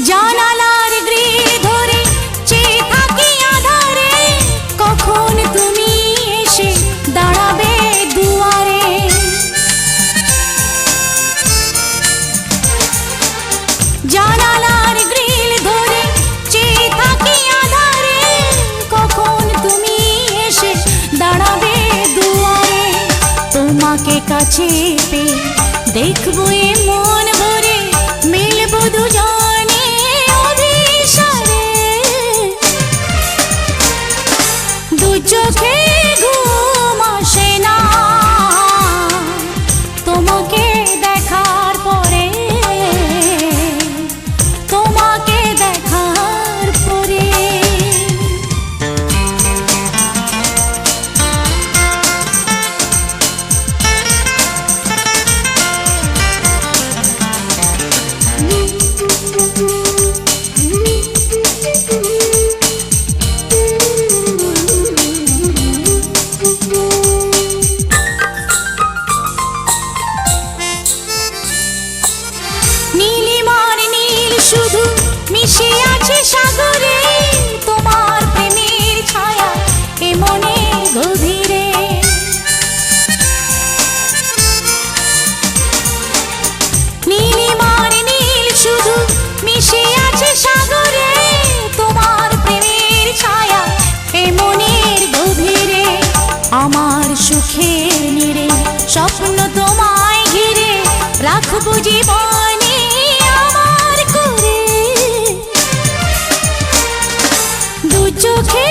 জানালার গ্রিল ধরে চেয়ে থাকি আধারে, কখন তুমি এসে দাঁড়াবে দুয়ারে। জানালার গ্রিল ধরে চেয়ে থাকি আধারে, কখন তুমি এসে দাঁড়াবে দুয়ারে। তোমাকে কাছে পেয়ে দেখবো এ মন ভরে, মিলবো দুজনে অভিসারে। দু চোখে ঘুম আসে না তোমাকে দেখার পরে, তোমাকে দেখার পরে। নীলিমার নীল শুধু মিশে আছে সাগরে, তোমার প্রেমের ছায়া এ মনের গভীরে। নীলিমার নীল শুধু মিশে আছে সাগরে, তোমার প্রেমের ছায়া এ মনের গভীরে। আমার সুখের নীড়ে স্বপ্ন তোমায় ঘিরে, রাখবো জীবনে আমার করে। দু চোখে